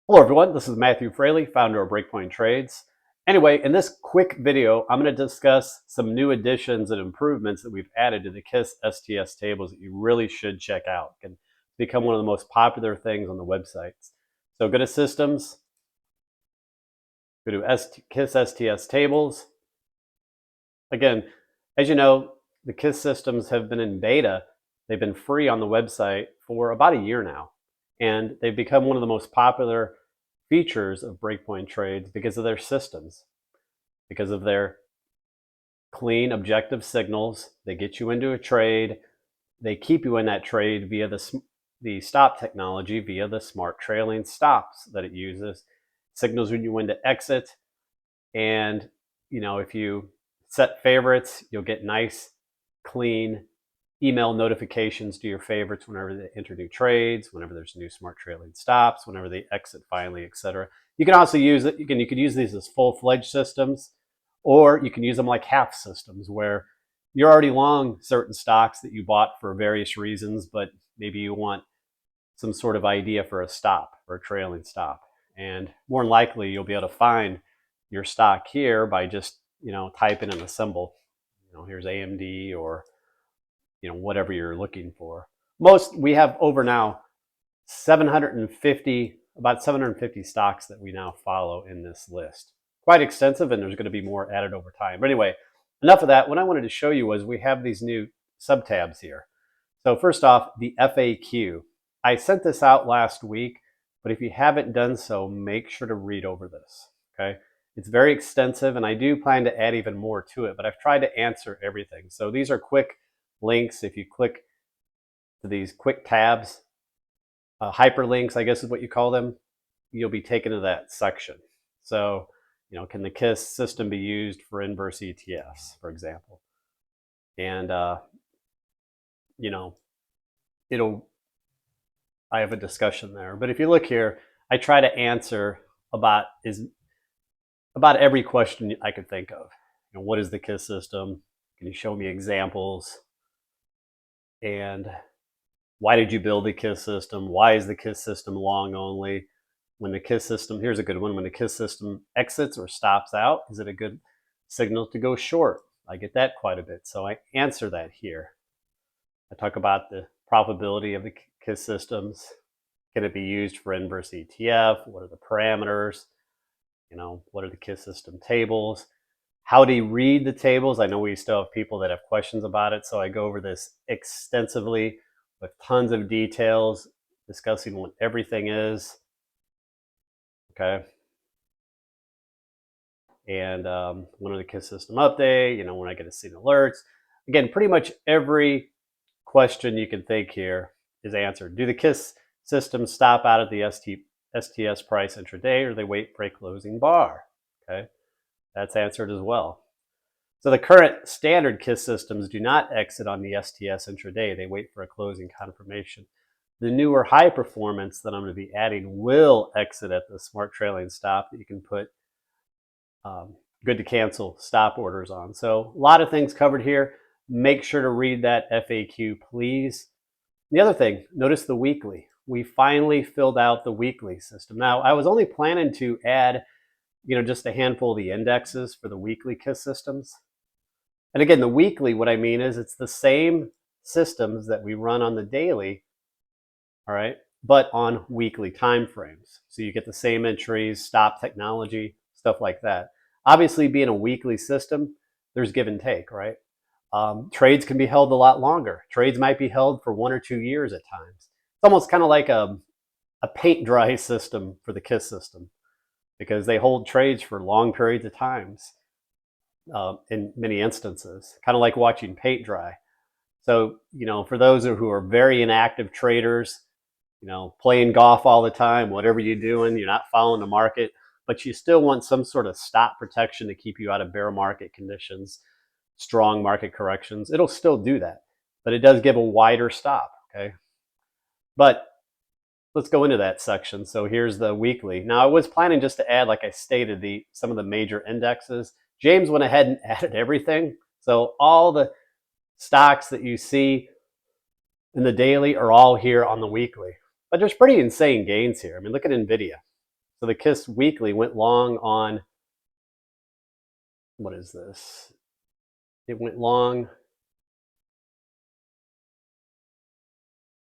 Hello everyone, this is Matthew Fraley, founder of Breakpoint Trades. Anyway, in this quick video, I'm going to discuss some new additions and improvements that we've added to the KISS STS tables that you really should check out. It can become one of the most popular things on the websites. So go to Systems, go to KISS STS tables. Again, as you know, the KISS systems have been in beta. They've been free on the website for about a year now. And they've become one of the most popular features of Breakpoint Trades because of their systems, because of their clean, objective signals. They get you into a trade. They keep you in that trade via the stop technology, via the smart trailing stops that it uses. Signals when you when to exit. And, if you set favorites, you'll get nice, clean email notifications to your favorites whenever they enter new trades, whenever there's new smart trailing stops, whenever they exit finally, etc. You can also use it. You could use these as full-fledged systems, or you can use them like half systems where you're already long certain stocks that you bought for various reasons, but maybe you want some sort of idea for a stop or a trailing stop. And more than likely, you'll be able to find your stock here by just typing in a symbol. Here's AMD or whatever you're looking for. We have over now 750, about 750 stocks that we now follow in this list. Quite extensive, and there's going to be more added over time. But anyway, enough of that. What I wanted to show you was we have these new sub-tabs here. So first off, the FAQ. I sent this out last week, but if you haven't done so, make sure to read over this, okay? It's very extensive, and I do plan to add even more to it, but I've tried to answer everything. So these are quick links. If you click to these quick tabs, hyperlinks, I guess is what you call them, you'll be taken to that section. So, can the KISS system be used for inverse ETFs, for example? And, I have a discussion there. But if you look here, I try to answer about every question I could think of. What is the KISS system? Can you show me examples? And why did you build the KISS system? Why is the KISS system long only? When the KISS system, here's a good one, when the KISS system exits or stops out, is it a good signal to go short? I get that quite a bit, so I answer that here. I talk about the probability of the KISS systems. Can it be used for inverse ETF? What are the parameters? What are the KISS system tables? How do you read the tables? I know we still have people that have questions about it, so I go over this extensively with tons of details, discussing what everything is. Okay. And when are the KISS system update? When I get to see the alerts. Again, pretty much every question you can think here is answered. Do the KISS systems stop out at the STS price intraday, or they wait for a closing bar? Okay. That's answered as well. So the current standard KISS systems do not exit on the STS intraday. They wait for a closing confirmation. The newer high performance that I'm going to be adding will exit at the smart trailing stop that you can put good to cancel stop orders on. So a lot of things covered here. Make sure to read that FAQ, please. The other thing, notice the weekly. We finally filled out the weekly system. Now, I was only planning to add just a handful of the indexes for the weekly KISS systems. And again, the weekly, what I mean is it's the same systems that we run on the daily, all right, but on weekly time frames. So you get the same entries, stop technology, stuff like that. Obviously, being a weekly system, there's give and take, right? Trades can be held a lot longer. Trades might be held for 1 or 2 years at times. It's almost kind of like a paint dry system for the KISS system, because they hold trades for long periods of times in many instances, kind of like watching paint dry. So, for those who are very inactive traders, playing golf all the time, whatever you're doing, you're not following the market, but you still want some sort of stop protection to keep you out of bear market conditions, strong market corrections. It'll still do that, but it does give a wider stop, okay? But let's go into that section. So here's the weekly. Now I was planning just to add, like I stated, some of the major indexes. James went ahead and added everything. So all the stocks that you see in the daily are all here on the weekly. But there's pretty insane gains here. I mean, look at NVIDIA. So the KISS weekly went long on, what is this? It went long,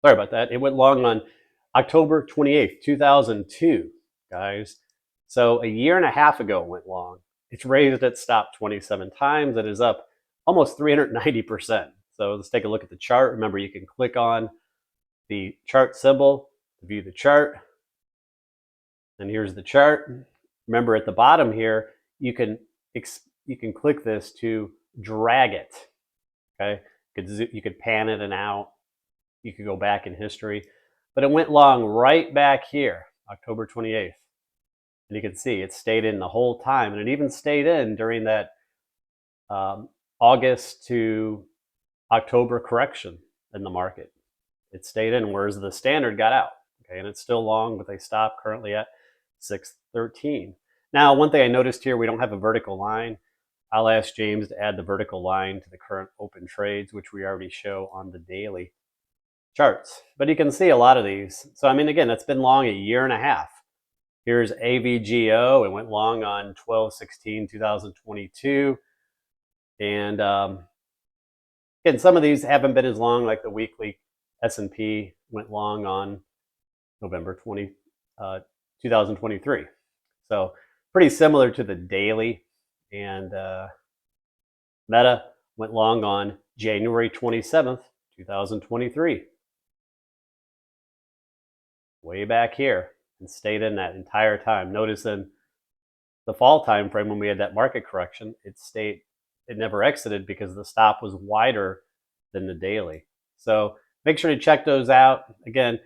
sorry about that. It went long on October 28th, 2002, guys. So a year and a half ago it went long. It's raised its stop 27 times. It is up almost 390%. So let's take a look at the chart. Remember, you can click on the chart symbol to view the chart. And here's the chart. Remember, at the bottom here, you can click this to drag it. Okay, you could pan it and out. You could go back in history, but it went long right back here, October 28th. And you can see it stayed in the whole time, and it even stayed in during that August to October correction in the market. It stayed in, whereas the standard got out. Okay, and it's still long, but they stopped currently at 613. Now, one thing I noticed here, we don't have a vertical line. I'll ask James to add the vertical line to the current open trades, which we already show on the daily charts. But you can see a lot of these. So, I mean, again, it's been long a year and a half. Here's AVGO. It went long on 12/16/2022. And again, some of these haven't been as long, like the weekly S&P went long on November 2023. So pretty similar to the daily. And Meta went long on January 27th, 2023. Way back here, and stayed in that entire time. Notice in the fall time frame when we had that market correction, it never exited because the stop was wider than the daily. So make sure to check those out. Again,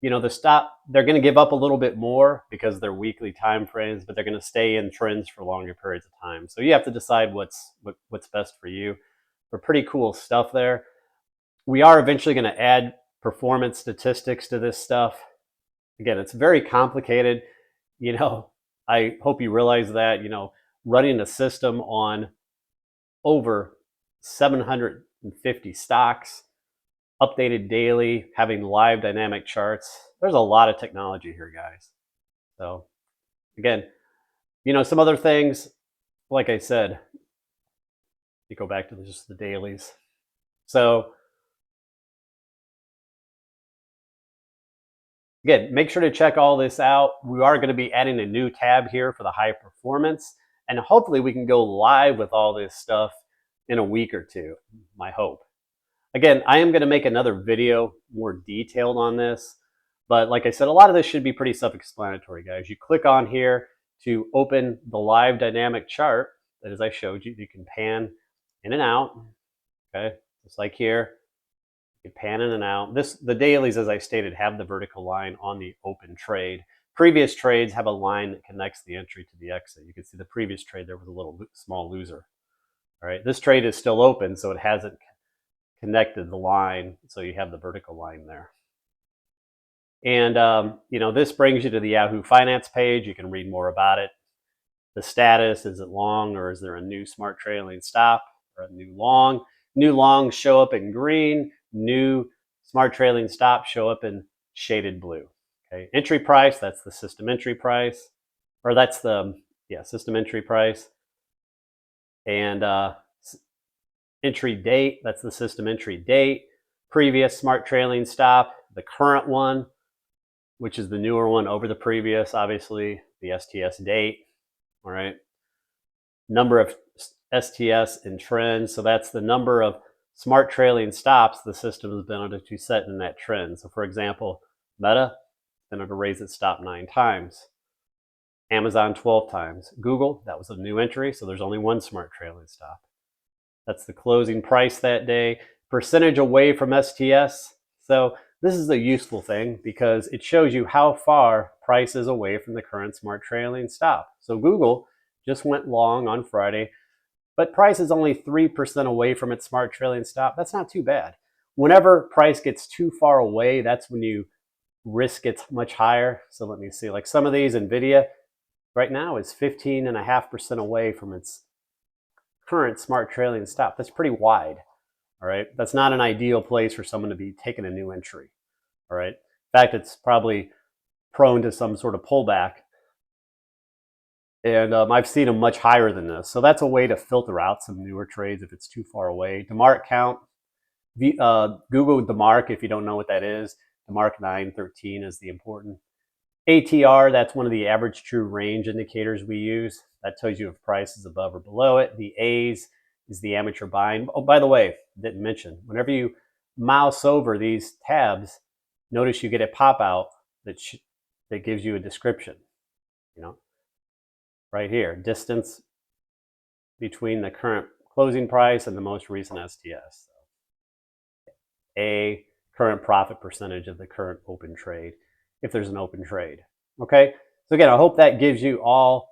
you know, the stop, they're going to give up a little bit more because they're weekly time frames, but they're going to stay in trends for longer periods of time. So you have to decide what's best for you. But pretty cool stuff there. We are eventually going to add performance statistics to this stuff. Again, it's very complicated. You know, I hope you realize that, you know, running a system on over 750 stocks, updated daily, having live dynamic charts. There's a lot of technology here, guys. So again, you know, some other things, like I said, you go back to just the dailies. So again, make sure to check all this out. We are going to be adding a new tab here for the high performance, and hopefully we can go live with all this stuff in a week or two, my hope. Again, I am going to make another video more detailed on this, but like I said, a lot of this should be pretty self-explanatory, guys. You click on here to open the live dynamic chart that, as I showed you, you can pan in and out, okay, just like here. You can pan in and out. The dailies, as I stated, have the vertical line on the open trade. Previous trades have a line that connects the entry to the exit. You can see the previous trade, there was a little small loser. All right, this trade is still open, so it hasn't connected the line, so you have the vertical line there. And you know, this brings you to the Yahoo Finance page. You can read more about it. The status, is it long, or is there a new smart trailing stop or a new long? New longs show up in green, new smart trailing stops show up in shaded blue. Okay, entry price, that's the system entry price, or that's the system entry price. And entry date, that's the system entry date. Previous smart trailing stop, the current one, which is the newer one over the previous, obviously the STS date. All right, number of STS in trend, so that's the number of smart trailing stops the system has been able to set in that trend. So for example, Meta been able to raise its stop 9 times. Amazon 12 times. Google, that was a new entry, so there's only one smart trailing stop. That's the closing price that day. Percentage away from STS. So this is a useful thing because it shows you how far price is away from the current smart trailing stop. So Google just went long on Friday, but price is only 3% away from its smart trailing stop. That's not too bad. Whenever price gets too far away, that's when you risk gets much higher. So let me see, like some of these, Nvidia right now is 15.5% away from its current smart trailing stop. That's pretty wide. All right, that's not an ideal place for someone to be taking a new entry. All right, in fact, it's probably prone to some sort of pullback And I've seen them much higher than this. So that's a way to filter out some newer trades if it's too far away. DeMark count, Google DeMark if you don't know what that is. DeMark 913 is the important. ATR, that's one of the average true range indicators we use. That tells you if price is above or below it. The A's is the amateur buying. Oh, by the way, didn't mention, whenever you mouse over these tabs, notice you get a pop out that gives you a description, you know, right here, distance between the current closing price and the most recent STS. A current profit percentage of the current open trade, if there's an open trade. Okay, so again, I hope that gives you all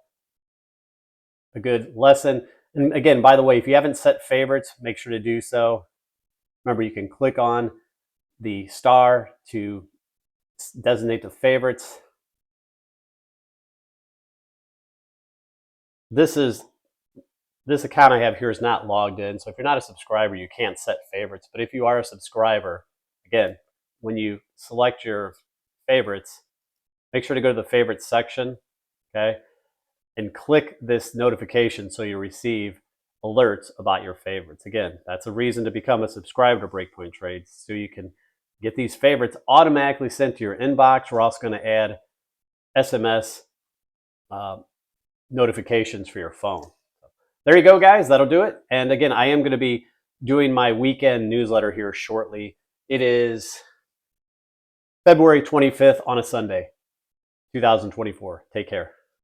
a good lesson. And again, by the way, if you haven't set favorites, make sure to do so. Remember, you can click on the star to designate the favorites. This account I have here is not logged in, so if you're not a subscriber, you can't set favorites. But if you are a subscriber, again, when you select your favorites, make sure to go to the favorites section, okay, and click this notification so you receive alerts about your favorites. Again, that's a reason to become a subscriber to Breakpoint Trades, so you can get these favorites automatically sent to your inbox. We're also going to add SMS notifications for your phone. There you go, guys. That'll do it. And again, I am going to be doing my weekend newsletter here shortly. It is February 25th on a Sunday, 2024. Take care.